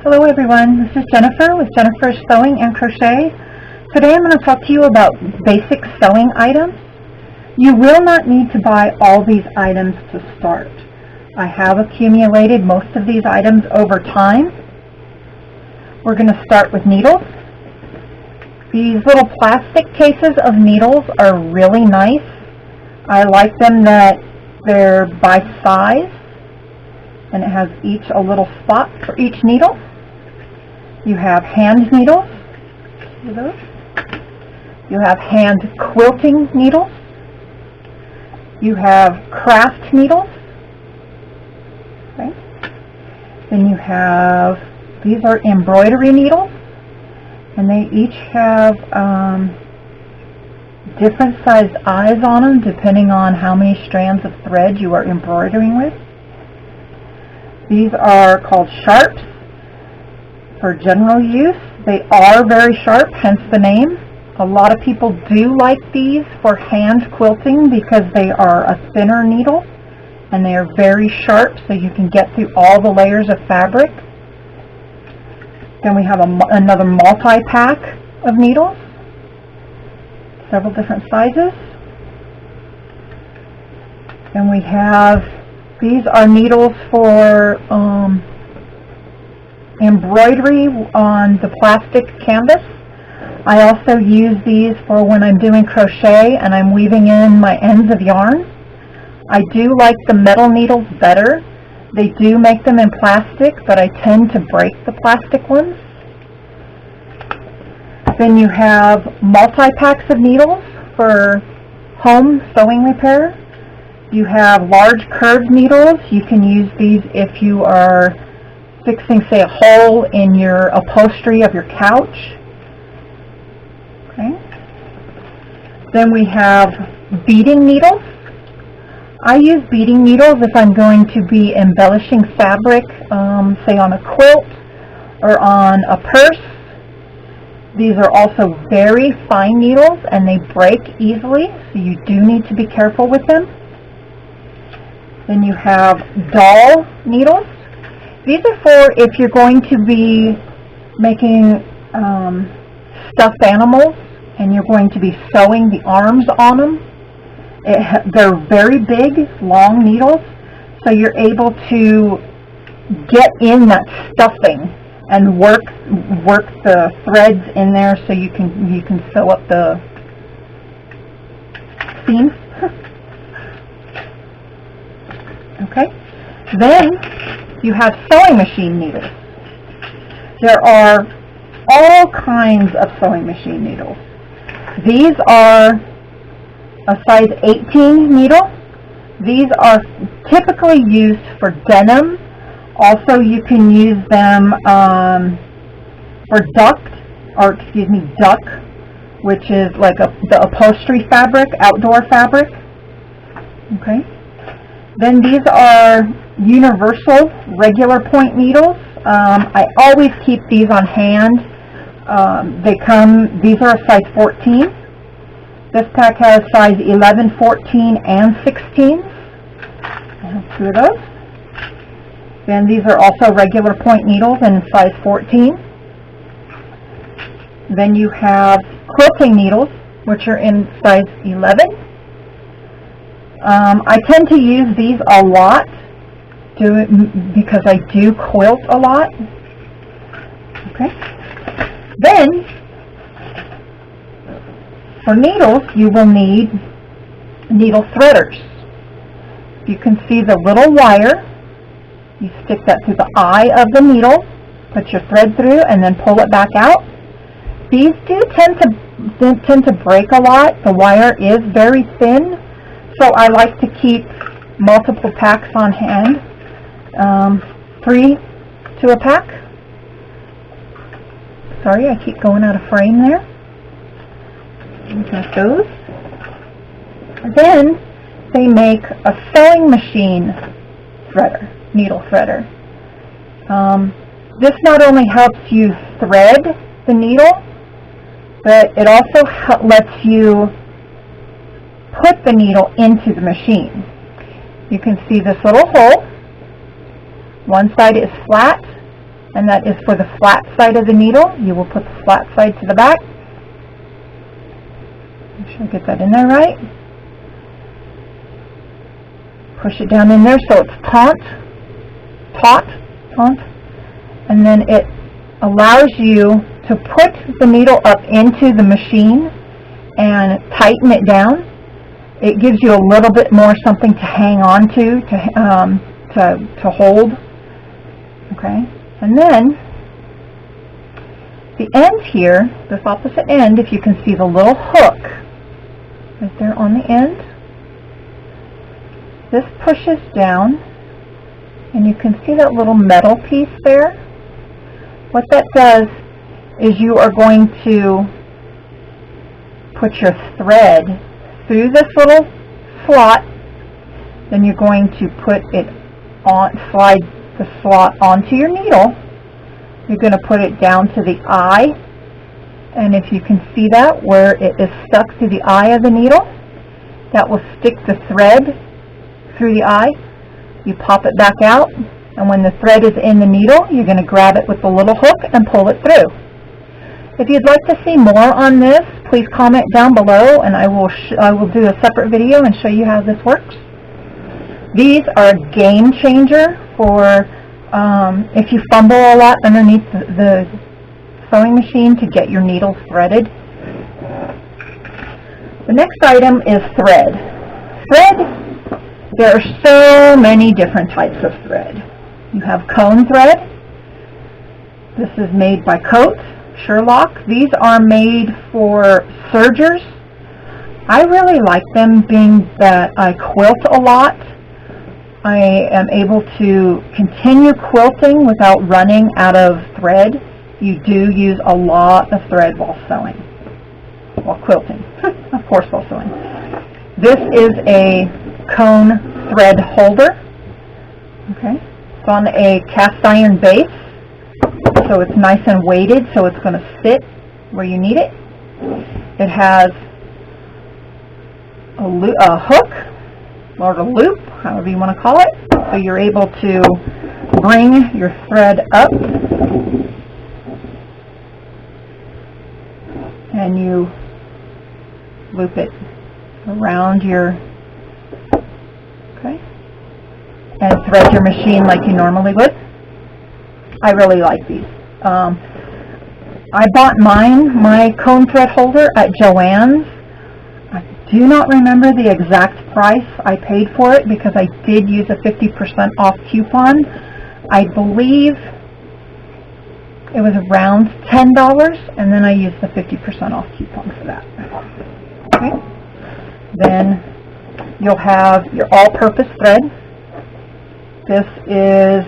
Hello everyone, this is Jennifer with Jennifer's Sewing and Crochet. Today I'm going to talk to you about basic sewing items. You will not need to buy all these items to start. I have accumulated most of these items over time. We're going to start with needles. These little plastic cases of needles are really nice. I like them that they're by size and it has each a little spot for each needle. You have hand needles. See those? You have hand quilting needles. You have craft needles. Okay. Then you have, these are embroidery needles, and they each have different sized eyes on them depending on how many strands of thread you are embroidering with. These are called sharps for general use. They are very sharp, hence the name. A lot of people do like these for hand quilting because they are a thinner needle and they are very sharp, so you can get through all the layers of fabric. Then we have another multi-pack of needles, several different sizes. Then we have, these are needles for embroidery on the plastic canvas. I also use these for when I'm doing crochet and I'm weaving in my ends of yarn. I do like the metal needles better. They do make them in plastic, but I tend to break the plastic ones. Then you have multi-packs of needles for home sewing repair. You have large curved needles. You can use these if you are fixing, say, a hole in your upholstery of your couch. Okay. Then we have beading needles. I use beading needles if I'm going to be embellishing fabric, say on a quilt or on a purse. These are also very fine needles and they break easily, so you do need to be careful with them. Then you have doll needles. These are for if you're going to be making stuffed animals and you're going to be sewing the arms on them. They're very big, long needles, so you're able to get in that stuffing and work the threads in there so you can sew up the seams. Okay. Then you have sewing machine needles. There are all kinds of sewing machine needles. These are a size 18 needle. These are typically used for denim. Also, you can use them for duck, which is like the upholstery fabric, outdoor fabric. Okay. Then these are universal regular point needles. I always keep these on hand. These are a size 14. This pack has size 11, 14, and 16. I have two of those. Then these are also regular point needles in size 14. Then you have quilting needles, which are in size 11. I tend to use these a lot because I do quilt a lot. Okay. Then, for needles, you will need needle threaders. You can see the little wire. You stick that through the eye of the needle, put your thread through, and then pull it back out. These do tend to break a lot. The wire is very thin, so I like to keep multiple packs on hand, 3 to a pack. Sorry, I keep going out of frame there. Got those. Then they make a sewing machine threader, needle threader. This not only helps you thread the needle, but it also lets you put the needle into the machine. You can see this little hole. One side is flat and that is for the flat side of the needle. You will put the flat side to the back. Make sure I get that in there right. Push it down in there so it's taut, and then it allows you to put the needle up into the machine and tighten it down. It gives you a little bit more something to hang on to hold. Okay, and then the end here, this opposite end, if you can see the little hook right there on the end, this pushes down, and you can see that little metal piece there. What that does is you are going to put your thread through this little slot, then you're going to put it on, slide the slot onto your needle. You're going to put it down to the eye, and if you can see that where it is stuck to the eye of the needle, that will stick the thread through the eye. You pop it back out, and when the thread is in the needle, you're going to grab it with the little hook and pull it through. If you'd like to see more on this, please comment down below, and I will do a separate video and show you how this works. These are a game changer for if you fumble a lot underneath the sewing machine to get your needles threaded. The next item is thread. Thread, there are so many different types of thread. You have cone thread. This is made by Coates, Sherlock. These are made for sergers. I really like them, being that I quilt a lot. I am able to continue quilting without running out of thread. You do use a lot of thread while sewing, while quilting, of course while sewing. This is a cone thread holder. Okay, it's on a cast iron base, so it's nice and weighted, so it's going to sit where you need it. It has a hook or a loop, however you want to call it, so you're able to bring your thread up and you loop it around your, okay, and thread your machine like you normally would. I really like these. I bought my cone thread holder at Joann's. I do not remember the exact price I paid for it because I did use a 50% off coupon. I believe it was around $10, and then I used the 50% off coupon for that. Okay. Then you'll have your all-purpose thread. This is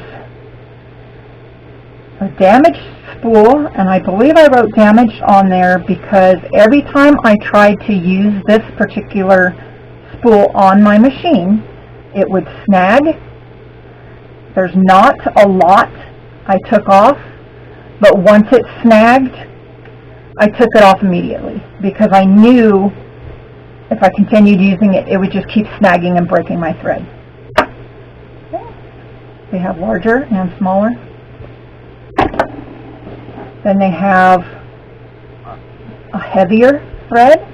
a damaged spool, and I believe I wrote damaged on there because every time I tried to use this particular spool on my machine, it would snag. There's not a lot I took off, but once it snagged, I took it off immediately because I knew if I continued using it, it would just keep snagging and breaking my thread. Okay. They have larger and smaller. Then they have a heavier thread.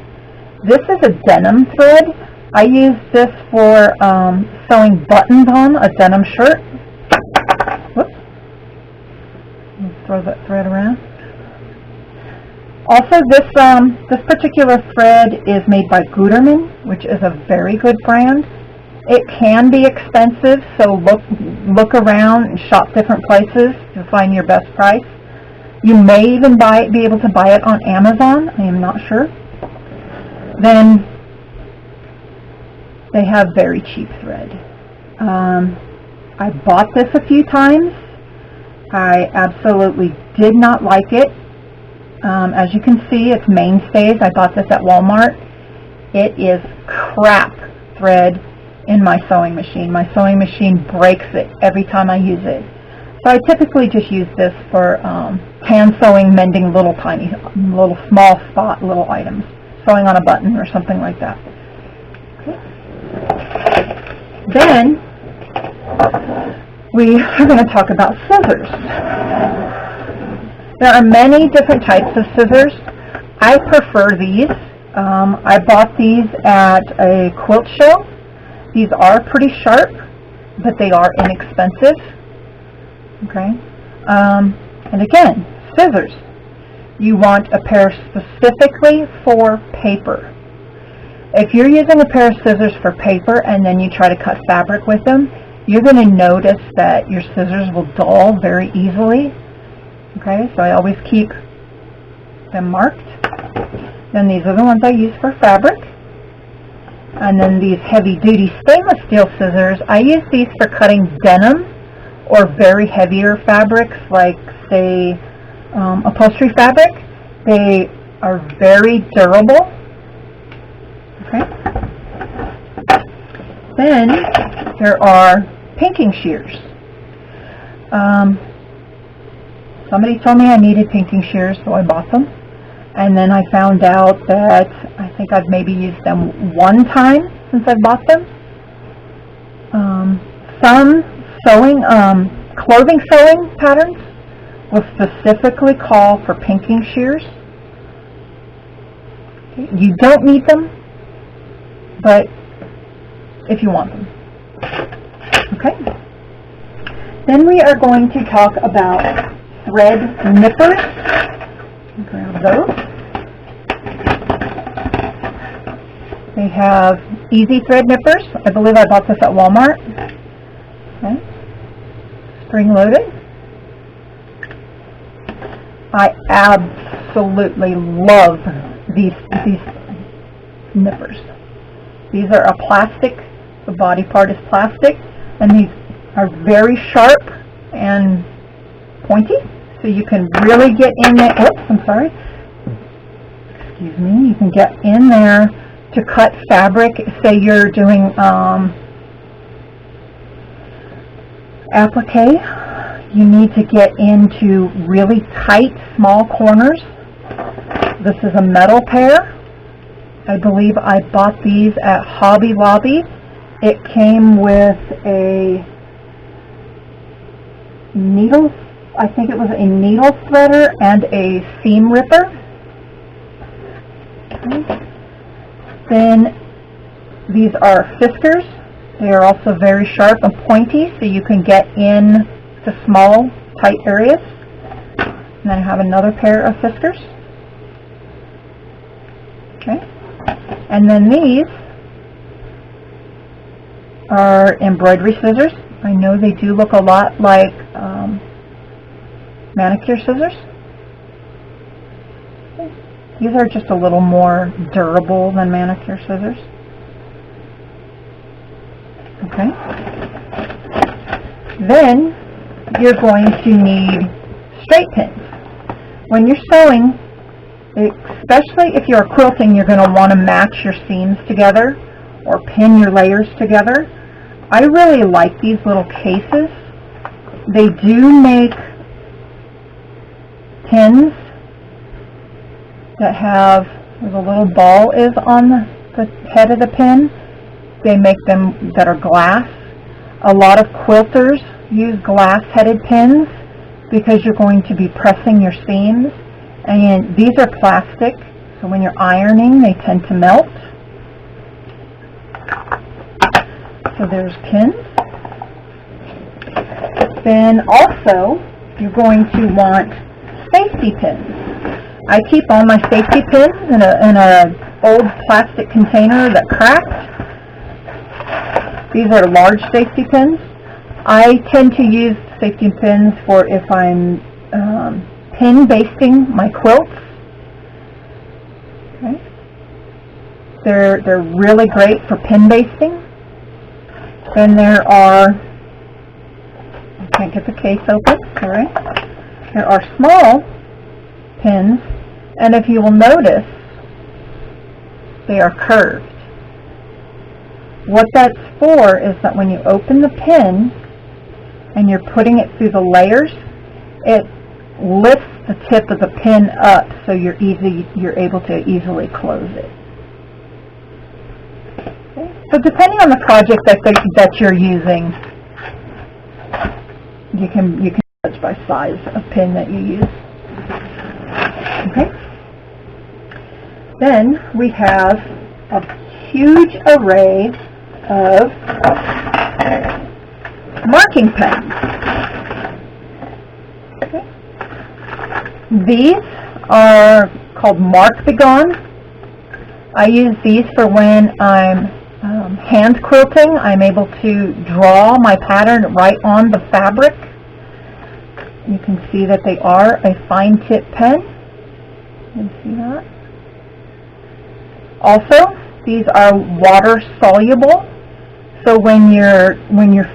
This is a denim thread. I use this for sewing buttons on a denim shirt. Whoops. Let's throw that thread around. Also, this particular thread is made by Gutermann, which is a very good brand. It can be expensive, so look around and shop different places to find your best price. You may even be able to buy it on Amazon. I am not sure. Then they have very cheap thread. I bought this a few times. I absolutely did not like it. As you can see, it's Mainstays. I bought this at Walmart. It is crap thread in my sewing machine. My sewing machine breaks it every time I use it. So I typically just use this for hand sewing, mending little small spot little items, sewing on a button or something like that. Okay. Then we are going to talk about scissors. There are many different types of scissors. I prefer these. I bought these at a quilt show. These are pretty sharp, but they are inexpensive. Okay. And again, scissors. You want a pair specifically for paper. If you're using a pair of scissors for paper and then you try to cut fabric with them, you're going to notice that your scissors will dull very easily. Okay, so I always keep them marked. Then these are the ones I use for fabric. And then these heavy-duty stainless steel scissors, I use these for cutting denim or very heavier fabrics like, say, upholstery fabric. They are very durable. Okay. Then there are pinking shears. Somebody told me I needed pinking shears, so I bought them. And then I found out that I think I've maybe used them one time since I bought them. Some sewing, clothing sewing patterns will specifically call for pinking shears. Okay. You don't need them, but if you want them. Okay. Then we are going to talk about thread nippers. Grab those. They have easy thread nippers. I believe I bought this at Walmart. Okay. Spring-loaded. I absolutely love these nippers. These are a plastic. The body part is plastic, and these are very sharp and pointy, so you can really get in there. Oops, I'm sorry. Excuse me. You can get in there to cut fabric. Say you're doing applique. You need to get into really tight, small corners. This is a metal pair. I believe I bought these at Hobby Lobby. It came with a needle, I think it was a needle threader and a seam ripper. Okay. Then these are fiskers. They are also very sharp and pointy, so you can get in to small, tight areas. And then I have another pair of fiskers. Okay. And then these are embroidery scissors. I know they do look a lot like manicure scissors. These are just a little more durable than manicure scissors. Okay. Then you're going to need straight pins. When you're sewing, especially if you're quilting, you're going to want to match your seams together or pin your layers together. I really like these little cases. They do make pins that have, where the little ball is on the head of the pin. They make them that are glass. A lot of quilters use glass-headed pins because you're going to be pressing your seams. And these are plastic, so when you're ironing, they tend to melt. So there's pins. Then also, you're going to want safety pins. I keep all my safety pins in a old plastic container that cracked. These are large safety pins. I tend to use safety pins for if I'm pin basting my quilts. Okay. They're really great for pin basting. Then there are, I can't get the case open, alright. There are small pins, and if you will notice, they are curved. What that's for is that when you open the pin and you're putting it through the layers, it lifts the tip of the pin up so you're able to easily close it. Okay. So depending on the project that you're using, You can judge by size of pin that you use. Okay. Then we have a huge array of marking pens. Okay. These are called Mark Begone. I use these for when I'm hand quilting. I'm able to draw my pattern right on the fabric. You can see that they are a fine tip pen. You can see that. Also, these are water soluble. So when you're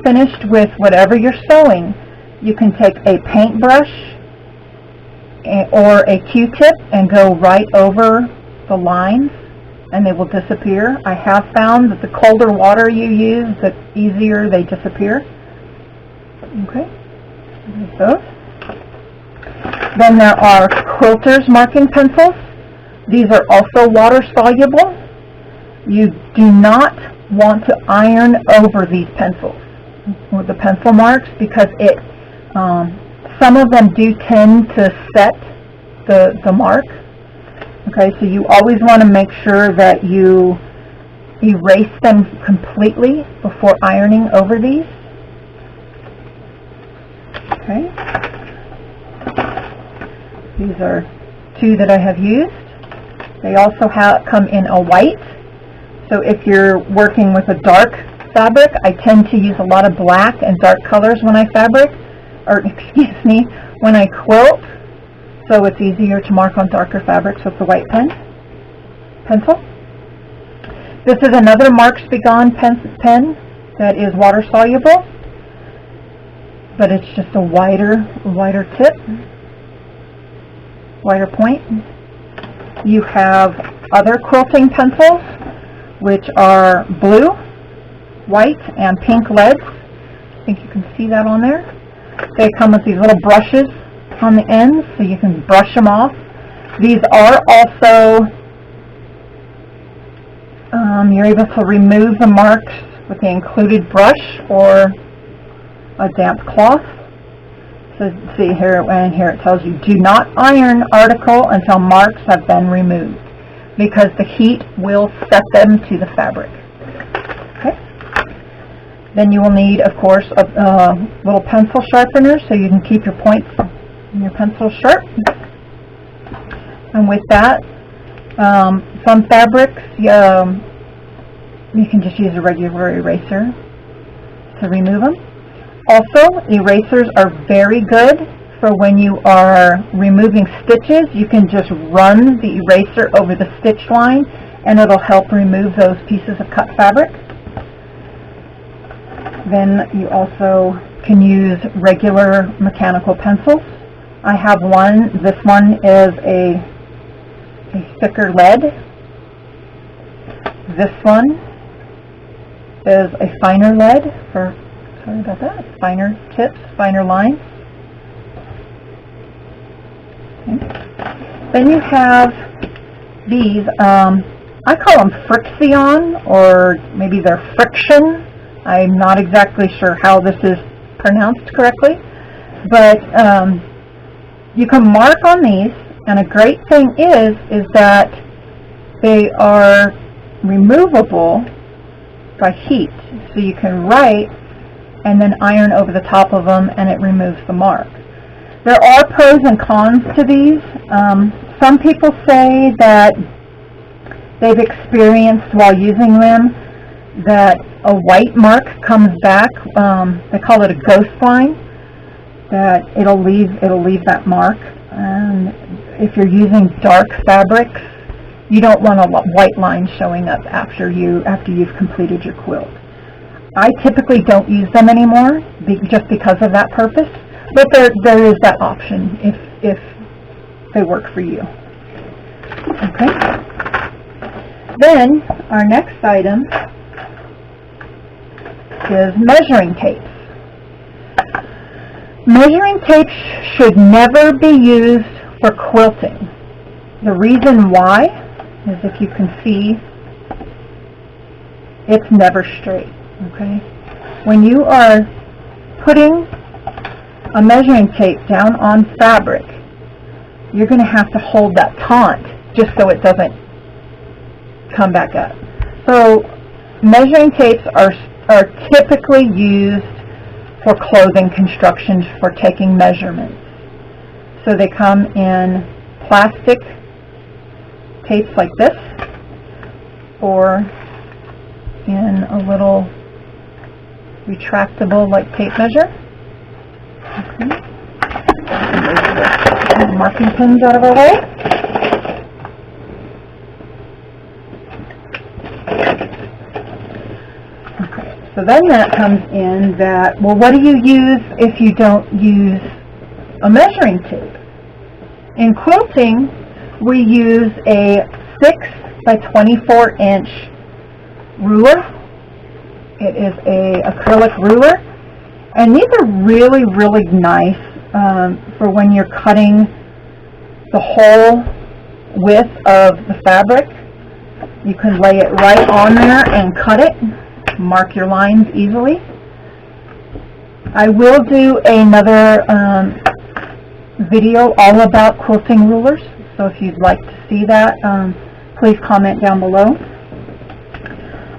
finished with whatever you're sewing, you can take a paintbrush or a Q-tip and go right over the lines, and they will disappear. I have found that the colder water you use, the easier they disappear. Okay, there's those. Then there are quilters marking pencils. These are also water soluble. You do not want to iron over these pencils with the pencil marks, because some of them do tend to set the mark. Okay, so you always want to make sure that you erase them completely before ironing over these. Okay. These are two that I have used. They also come in a white. So if you're working with a dark fabric, I tend to use a lot of black and dark colors when I when I quilt. So it's easier to mark on darker fabrics with the white pencil. This is another Marks Begone pen that is water soluble, but it's just a wider tip, wider point. You have other quilting pencils, which are blue, white, and pink leads. I think you can see that on there. They come with these little brushes on the ends, so you can brush them off. These are also, you're able to remove the marks with the included brush or a damp cloth. So see here, and here it tells you, do not iron article until marks have been removed, because the heat will set them to the fabric. Okay. Then you will need, of course, a little pencil sharpener so you can keep your points in your pencil sharp. And with that, some fabrics, you can just use a regular eraser to remove them. Also, erasers are very good for when you are removing stitches. You can just run the eraser over the stitch line, and it'll help remove those pieces of cut fabric. Then you also can use regular mechanical pencils. I have one. This one is a thicker lead. This one is a finer lead for, sorry about that, finer tips, finer lines. Okay. Then you have these, I call them Frixion, or maybe they're Friction. I'm not exactly sure how this is pronounced correctly, but you can mark on these, and a great thing is that they are removable by heat. So you can write and then iron over the top of them, and it removes the mark. There are pros and cons to these. Some people say that they've experienced while using them that a white mark comes back. They call it a ghost line. That it'll leave that mark. And if you're using dark fabrics, you don't want a white line showing up after you've completed your quilt. I typically don't use them anymore just because of that purpose, but there is that option if they work for you. Okay. Then our next item is measuring tapes. Measuring tapes should never be used for quilting. The reason why is, if you can see, it's never straight. Okay? When you are putting a measuring tape down on fabric, you're going to have to hold that taut just so it doesn't come back up. So measuring tapes are typically used for clothing constructions for taking measurements. So they come in plastic tapes like this, or in a little retractable like tape measure. Okay. Move the marking pins out of our way. Okay. So then that comes in that, well, what do you use if you don't use a measuring tape? In quilting, we use a 6 by 24 inch ruler. It is a acrylic ruler, and these are really, really nice for when you're cutting the whole width of the fabric. You can lay it right on there and cut it, mark your lines easily. I will do another video all about quilting rulers, so if you'd like to see that, please comment down below.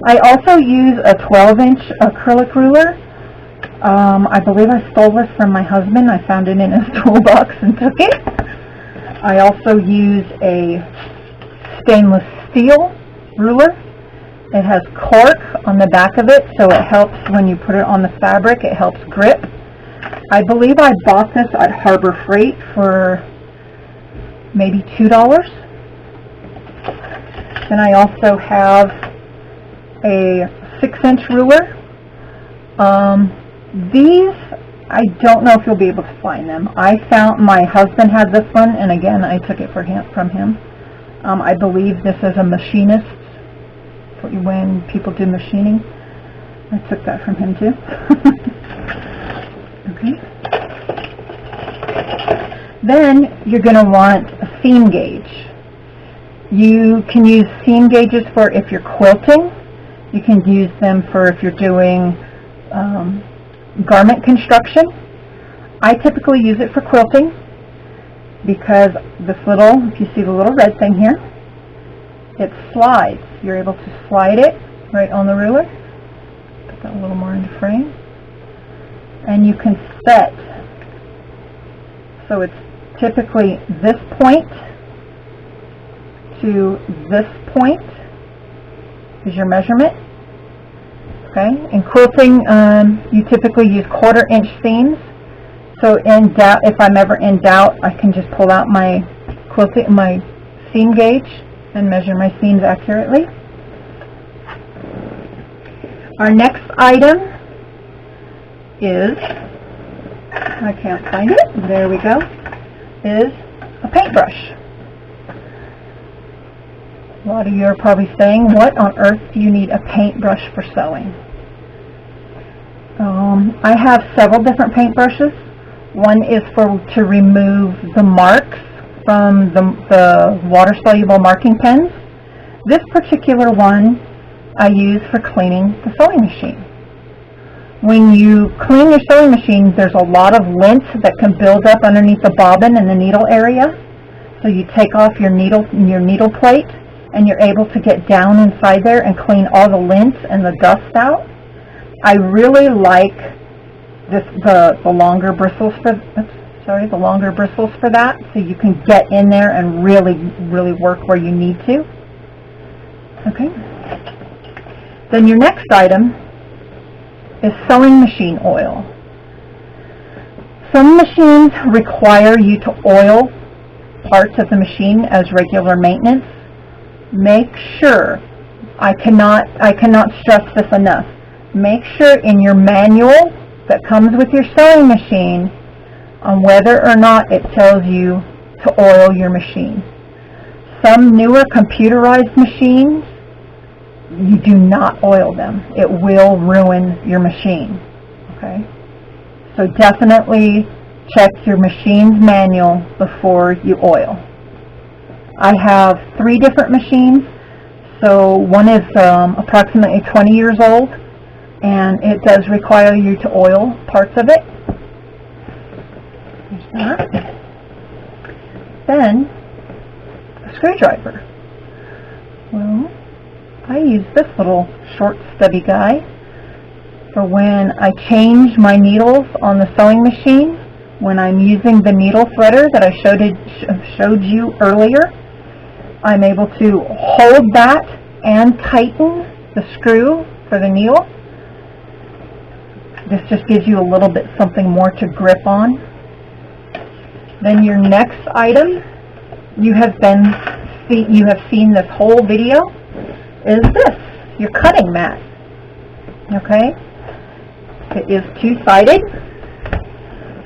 I also use a 12-inch acrylic ruler. I believe I stole this from my husband. I found it in his toolbox and took it. I also use a stainless steel ruler. It has cork on the back of it, so it helps when you put it on the fabric. It helps grip. I believe I bought this at Harbor Freight for maybe $2. Then I also have a 6-inch ruler. These, I don't know if you'll be able to find them. I found my husband had this one, and again, I took it from him. I believe this is a machinist, when people do machining. I took that from him too. Okay. Then you're going to want a seam gauge. You can use seam gauges for if you're quilting. You can use them for if you're doing garment construction. I typically use it for quilting because this little, if you see the little red thing here, it slides. You're able to slide it right on the ruler. Put that a little more into frame. And you can set. So it's typically this point to this point is your measurement. Okay. In quilting, you typically use 1/4-inch seams. So in doubt, if I'm ever in doubt, I can just pull out my seam gauge and measure my seams accurately. Our next item is, I can't find it, there we go, is a paintbrush. A lot of you are probably saying, what on earth do you need a paintbrush for sewing? I have several different paintbrushes. One is to remove the marks from the water-soluble marking pens. This particular one I use for cleaning the sewing machine. When you clean your sewing machine, there's a lot of lint that can build up underneath the bobbin and the needle area. So you take off your needle plate, and you're able to get down inside there and clean all the lint and the dust out. I really like the longer bristles for that, so you can get in there and really work where you need to. Okay. Then your next item is sewing machine oil. Some machines require you to oil parts of the machine as regular maintenance. Make sure, I cannot stress this enough, make sure in your manual that comes with your sewing machine on whether or not it tells you to oil your machine. Some newer computerized machines, you do not oil them. It will ruin your machine. Okay? So definitely check your machine's manual before you oil. I have 3 different machines. So one is approximately 20 years old, and it does require you to oil parts of it. There's that. Then, a screwdriver. Well, I use this little short stubby guy for when I change my needles on the sewing machine, when I'm using the needle threader that I showed you earlier. I'm able to hold that and tighten the screw for the needle. This just gives you a little bit something more to grip on. Then your next item, you have seen this whole video, is this, your cutting mat. Okay? It is two-sided.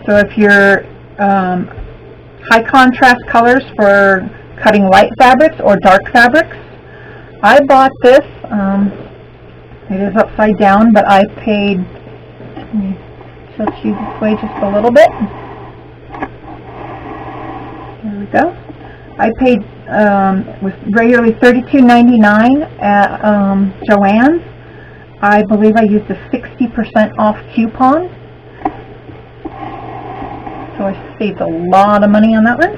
So if you're high contrast colors for cutting light fabrics or dark fabrics, I bought this. It is upside down, but I paid, let me tilt you this way just a little bit. There we go. I paid, was regularly $32.99 at Joann's. I believe I used a 60% off coupon. So I saved a lot of money on that one.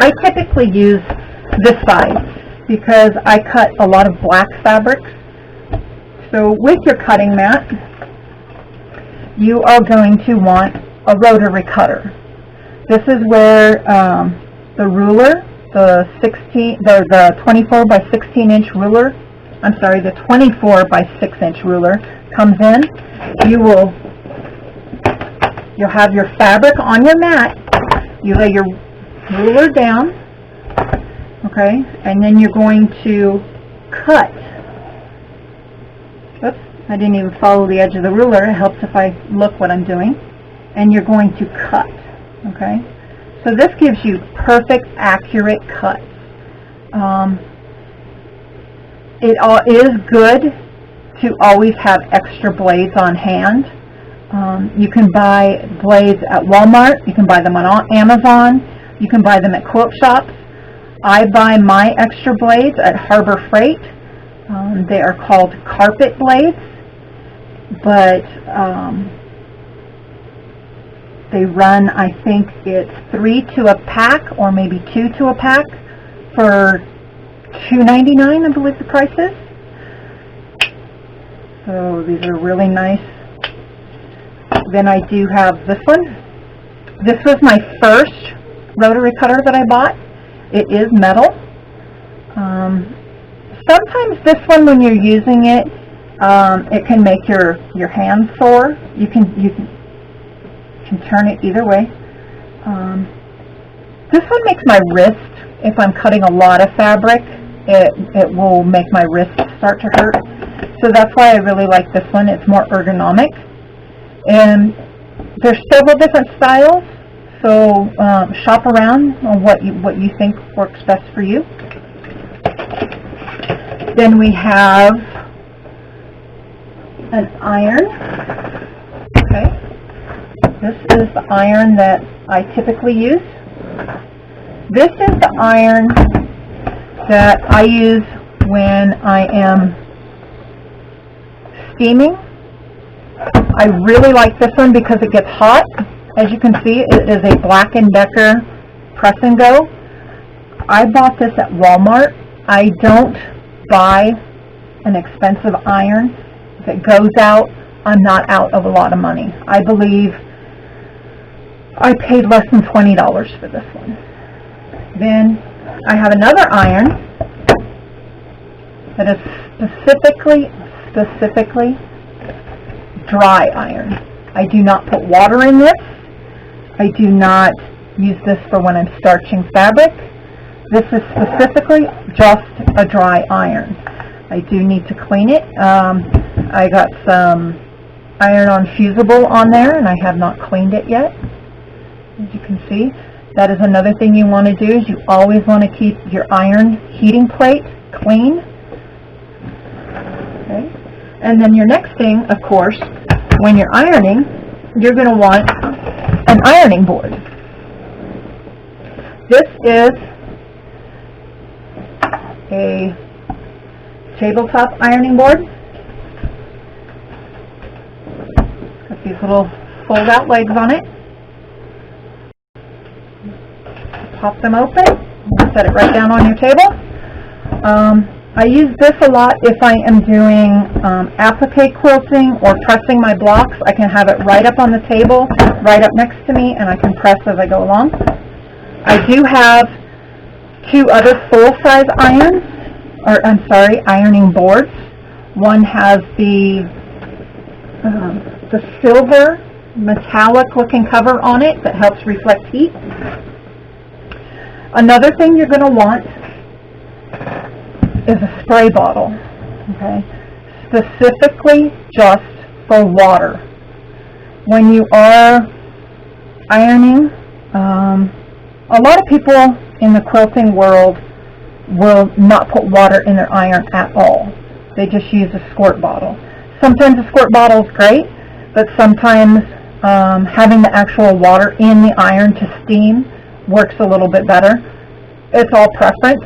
I typically use this side because I cut a lot of black fabrics. So with your cutting mat, you are going to want a rotary cutter. This is where the ruler, the 24 by 16 inch ruler, I'm sorry, the 24 by 6 inch ruler comes in. You'll have your fabric on your mat. You lay your ruler down, okay, and then you're going to cut. Oops, I didn't even follow the edge of the ruler. It helps if I look what I'm doing. And you're going to cut, okay? So this gives you perfect, accurate cuts. It is good to always have extra blades on hand. You can buy blades at Walmart. You can buy them on Amazon. You can buy them at quilt shops. I buy my extra blades at Harbor Freight. They are called carpet blades, but they run, I think it's 3 to a pack or maybe 2 to a pack for $2.99, I believe the price is. So these are really nice. Then I do have this one. This was my first rotary cutter that I bought. It is metal. Sometimes this one, when you're using it, it can make your hands sore. You can turn it either way. This one makes my wrist, if I'm cutting a lot of fabric, it will make my wrist start to hurt. So that's why I really like this one. It's more ergonomic. And there's several different styles, so shop around on what you think works best for you. Then we have an iron. Okay, this is the iron that I typically use. This is the iron that I use when I am steaming. I really like this one because it gets hot. As you can see, it is a Black & Decker press and go. I bought this at Walmart. I don't buy an expensive iron. If it goes out, I'm not out of a lot of money. I believe I paid less than $20 for this one. Then I have another iron that is specifically dry iron. I do not put water in this. I do not use this for when I'm starching fabric. This is specifically just a dry iron. I do need to clean it. I got some iron-on fusible on there, and I have not cleaned it yet. As you can see, that is another thing you want to do, is you always want to keep your iron heating plate clean. Okay. And then your next thing, of course, when you're ironing, you're going to want an ironing board. This is a tabletop ironing board. Got these little fold-out legs on it. pop them open, set it right down on your table. I use this a lot if I am doing applique quilting or pressing my blocks. I can have it right up on the table, right up next to me, and I can press as I go along. I do have 2 other full-size irons, ironing boards. One has the silver metallic looking cover on it that helps reflect heat. Another thing you're going to want is a spray bottle, okay, specifically just for water. When you are ironing, a lot of people in the quilting world will not put water in their iron at all. They just use a squirt bottle. Sometimes a squirt bottle is great, but sometimes having the actual water in the iron to steam works a little bit better. It's all preference.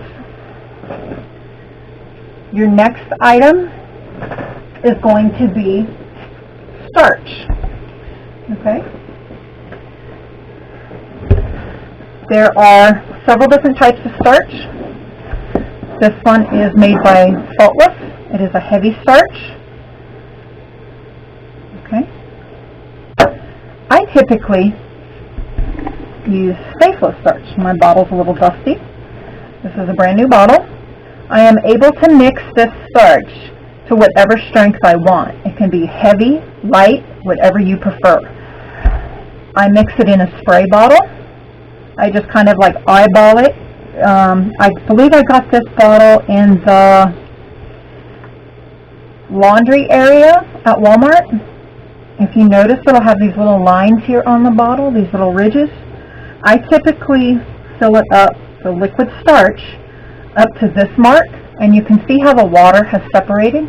Your next item is going to be starch. Okay? There are several different types of starch. This one is made by Faultless. It is a heavy starch. Okay? I typically use faceless starch. My bottle's a little dusty. This is a brand new bottle. I am able to mix this starch to whatever strength I want. It can be heavy, light, whatever you prefer. I mix it in a spray bottle. I just kind of like eyeball it. I believe I got this bottle in the laundry area at Walmart. If you notice, it'll have these little lines here on the bottle, these little ridges. I typically fill it up, the liquid starch, up to this mark, and you can see how the water has separated,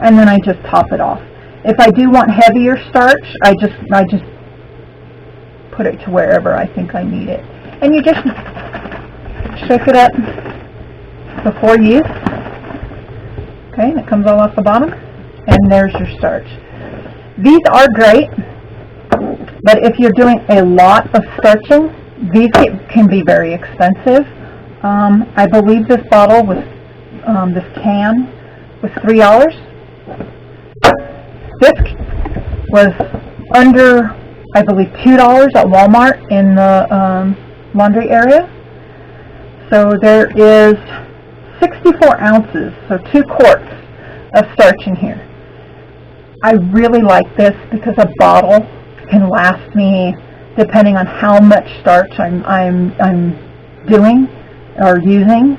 and then I just top it off. If I do want heavier starch, I just put it to wherever I think I need it. And you just shake it up before use. Okay, and it comes all off the bottom, and there's your starch. These are great, but if you're doing a lot of starching, these can be very expensive. I believe this bottle was, this can was $3. This was under, I believe, $2 at Walmart in the laundry area. So there is 64 ounces, so 2 quarts of starch in here. I really like this because a bottle can last me, depending on how much starch I'm doing or using.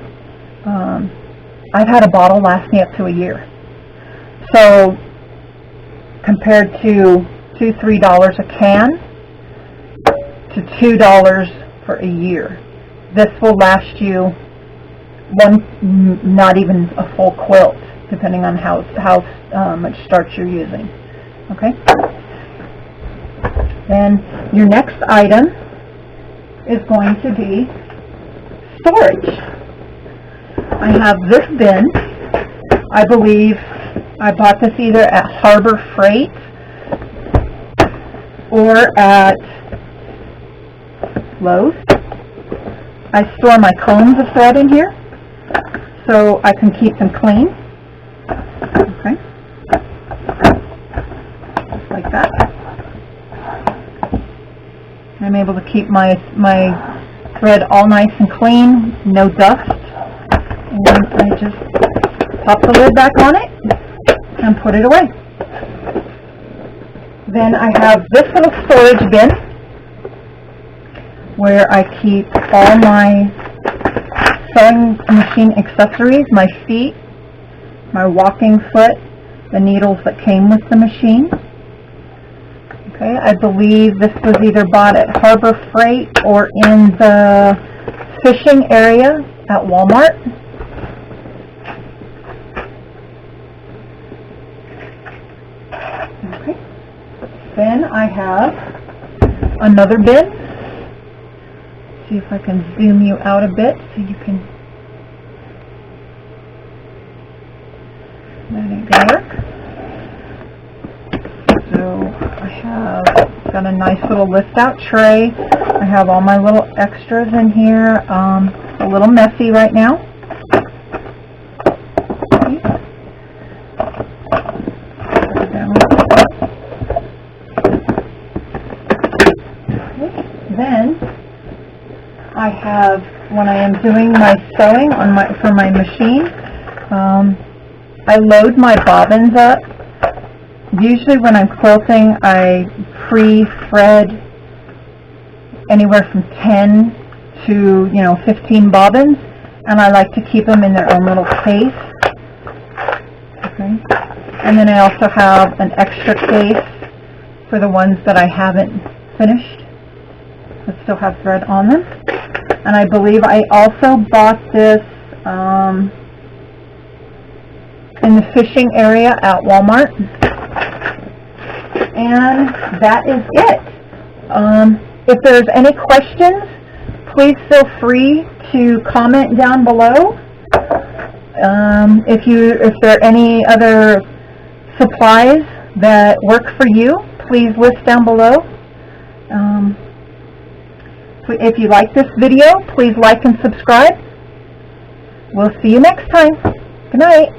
I've had a bottle last me up to a year. So compared to $2-3 a can to $2 for a year, this will last you not even a full quilt, depending on how much starch you're using. Okay. Then your next item is going to be storage. I have this bin. I believe I bought this either at Harbor Freight or at Lowe's. I store my combs of thread in here so I can keep them clean. Okay. Just like that. I'm able to keep my thread all nice and clean, no dust. And I just pop the lid back on it and put it away. Then I have this little storage bin where I keep all my sewing machine accessories, my feet, my walking foot, the needles that came with the machine. Okay, I believe this was either bought at Harbor Freight or in the fishing area at Walmart. Okay. Then I have another bin. See if I can zoom you out a bit so you can. That ain't gonna work. So I have got a nice little lift-out tray. I have all my little extras in here. A little messy right now. Then I have, when I am doing my sewing for my machine, I load my bobbins up. Usually when I'm quilting, I pre-thread anywhere from 10 to 15 bobbins, and I like to keep them in their own little case. Okay. And then I also have an extra case for the ones that I haven't finished that still have thread on them. And I believe I also bought this in the fishing area at Walmart. And that is it. If there's any questions, please feel free to comment down below. If there are any other supplies that work for you, please list down below. If you like this video, please like and subscribe. We'll see you next time. Good night.